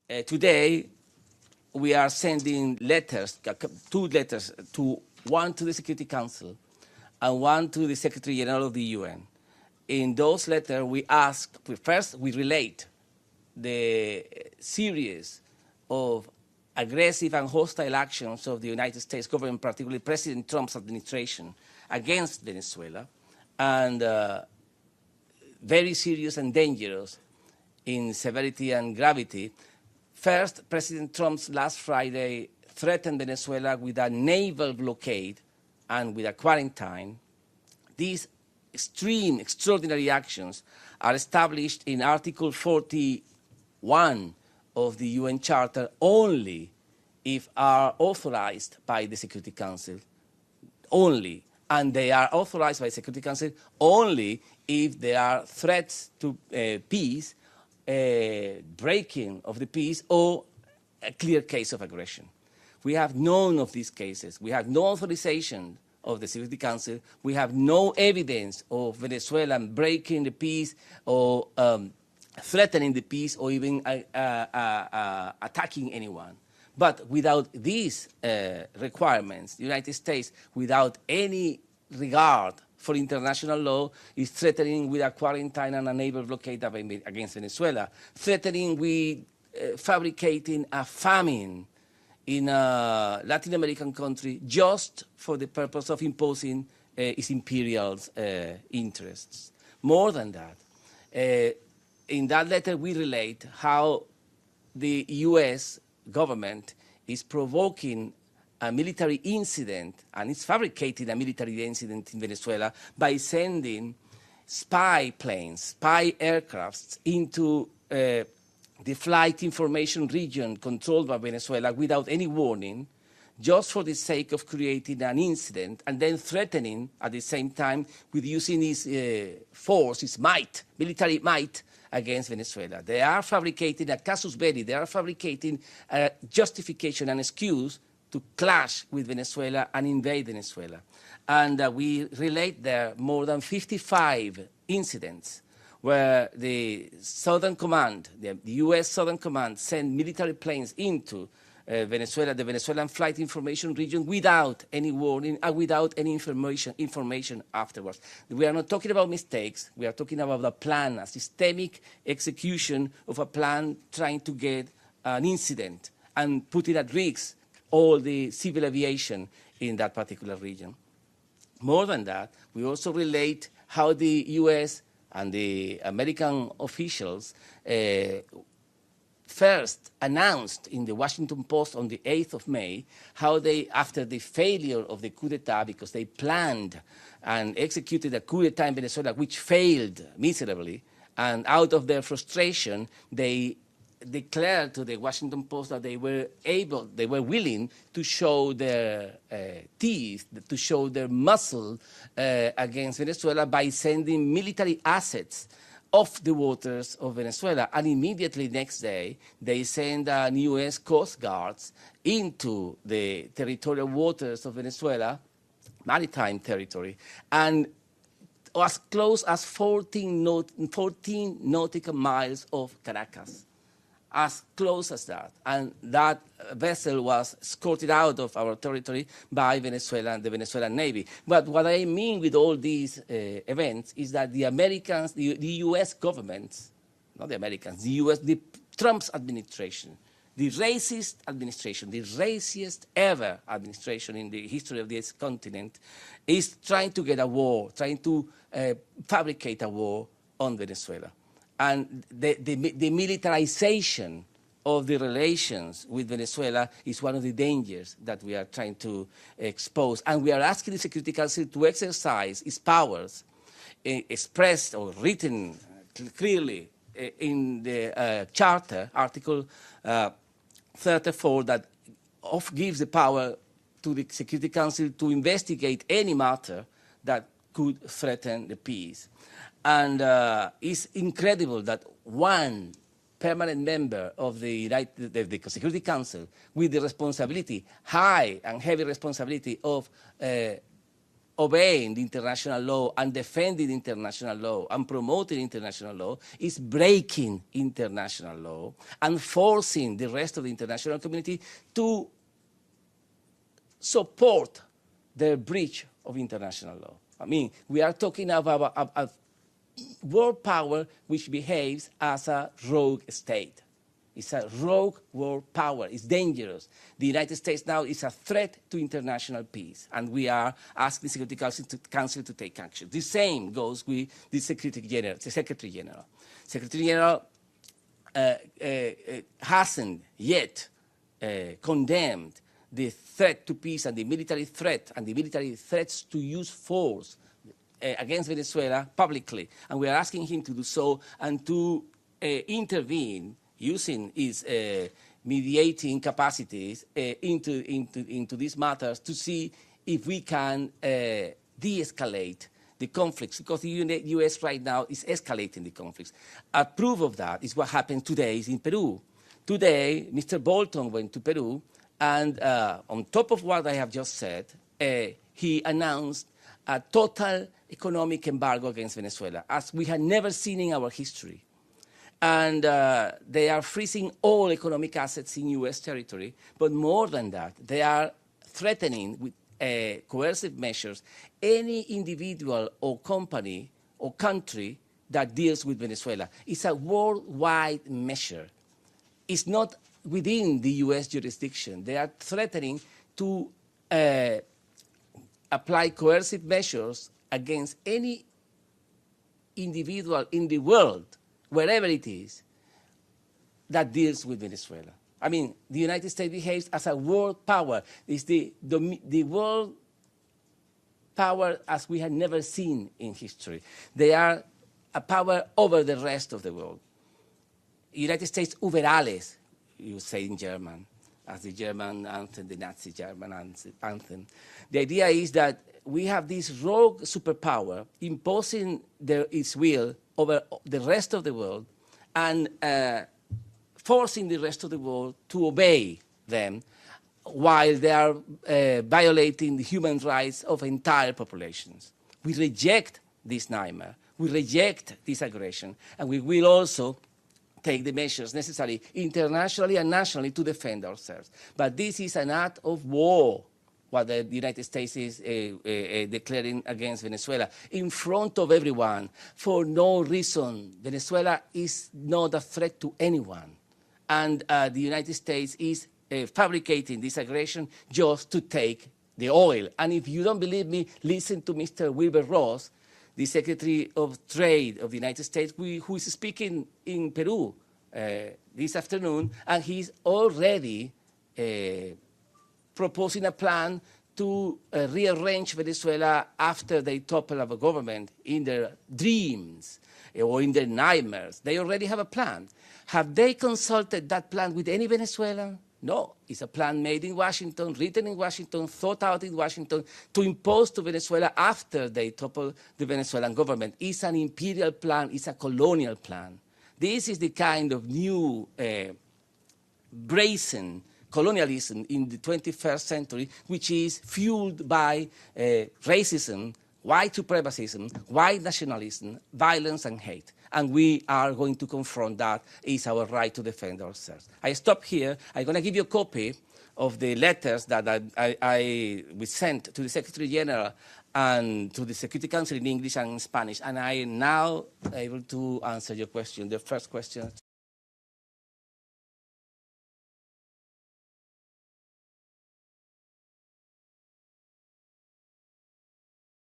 today, we are sending letters, two letters, one to the Security Council and one to the Secretary General of the UN. In those letters, we ask, first, we relate the series of aggressive and hostile actions of the United States government, particularly President Trump's administration, against Venezuela, and very serious and dangerous in severity and gravity. First, President Trump's last Friday threatened Venezuela with a naval blockade and with a quarantine. These extreme, extraordinary actions are established in Article 41 of the UN Charter only if are authorized by the Security Council, only. And they are authorized by the Security Council only if there are threats to peace, breaking of the peace, or a clear case of aggression. We have none of these cases. We have no authorization of the Security Council. We have no evidence of Venezuela breaking the peace or threatening the peace or even attacking anyone. But without these requirements, the United States, without any regard for international law, is threatening with a quarantine and a naval blockade against Venezuela, threatening with fabricating a famine in a Latin American country just for the purpose of imposing its imperial interests. More than that, in that letter we relate how the U.S. government is provoking a military incident, and it's fabricating a military incident in Venezuela by sending spy planes, spy aircrafts into the flight information region controlled by Venezuela without any warning, just for the sake of creating an incident, and then threatening at the same time with using his force, his might, military might, against Venezuela. They are fabricating a casus belli, they are fabricating a justification and excuse to clash with Venezuela and invade Venezuela. And we relate there more than 55 incidents where the Southern Command, the U.S. Southern Command, sent military planes into Venezuela, the Venezuelan flight information region, without any warning and without any information afterwards. We are not talking about mistakes. We are talking about a plan, a systemic execution of a plan trying to get an incident and putting at risk all the civil aviation in that particular region. More than that, we also relate how the U.S. and the American officials first announced in the Washington Post on the 8th of May how they, after the failure of the coup d'etat, because they planned and executed a coup d'etat in Venezuela which failed miserably, and out of their frustration, they declared to the Washington Post that they were willing to show their teeth, to show their muscle against Venezuela by sending military assets off the waters of Venezuela. And immediately next day, they send U.S. Coast Guards into the territorial waters of Venezuela, maritime territory, and as close as 14 nautical miles of Caracas. As close as that. And that vessel was escorted out of our territory by Venezuela, the Venezuelan Navy. But what I mean with all these events is that the Americans, the U.S. government, not the Americans, the Trump's administration, the racist administration, the raciest ever administration in the history of this continent, is trying to get a war, trying to fabricate a war on Venezuela. And the militarization of the relations with Venezuela is one of the dangers that we are trying to expose. And we are asking the Security Council to exercise its powers, expressed or written clearly in the Charter, Article 34, that gives the power to the Security Council to investigate any matter that could threaten the peace. And it's incredible that one permanent member of the Security Council with the responsibility, high and heavy responsibility of obeying the international law and defending international law and promoting international law is breaking international law and forcing the rest of the international community to support the breach of international law. I mean, we are talking about a world power which behaves as a rogue state. It's a rogue world power. It's dangerous. The United States now is a threat to international peace, and we are asking the Security Council to take action. The same goes with the Secretary General. The Secretary General. Secretary General hasn't yet condemned the threat to peace and the military threat and the military threats to use force against Venezuela publicly. And we are asking him to do so and to intervene using his mediating capacities into these matters to see if we can de-escalate the conflicts, because the U.S. right now is escalating the conflicts. A proof of that is what happened today in Peru. Today, Mr. Bolton went to Peru, and on top of what I have just said, he announced a total economic embargo against Venezuela, as we had never seen in our history. And they are freezing all economic assets in U.S. territory, but more than that, they are threatening with coercive measures any individual or company or country that deals with Venezuela. It's a worldwide measure. It's not within the U.S. jurisdiction. They are threatening to apply coercive measures against any individual in the world, wherever it is, that deals with Venezuela. I mean, the United States behaves as a world power. It's the world power as we had never seen in history. They are a power over the rest of the world. United States über alles, you say in German, as the German anthem, the Nazi German anthem. The idea is that we have this rogue superpower imposing its will over the rest of the world and forcing the rest of the world to obey them while they are violating the human rights of entire populations. We reject this nightmare. We reject this aggression, and we will also take the measures necessary internationally and nationally to defend ourselves. But this is an act of war, what the United States is declaring against Venezuela, in front of everyone, for no reason. Venezuela is not a threat to anyone. And the United States is fabricating this aggression just to take the oil. And if you don't believe me, listen to Mr. Wilbur Ross, the Secretary of Trade of the United States, who is speaking in Peru this afternoon, and he's already proposing a plan to rearrange Venezuela after they topple our government in their dreams or in their nightmares. They already have a plan. Have they consulted that plan with any Venezuelan? No. It's a plan made in Washington, written in Washington, thought out in Washington, to impose to Venezuela after they topple the Venezuelan government. It's an imperial plan. It's a colonial plan. This is the kind of new brazen colonialism in the 21st century, which is fueled by racism, white supremacism, white nationalism, violence, and hate. And we are going to confront that. It's our right to defend ourselves. I stop here. I'm going to give you a copy of the letters that we sent to the Secretary General and to the Security Council in English and in Spanish. And I am now able to answer your question, the first question.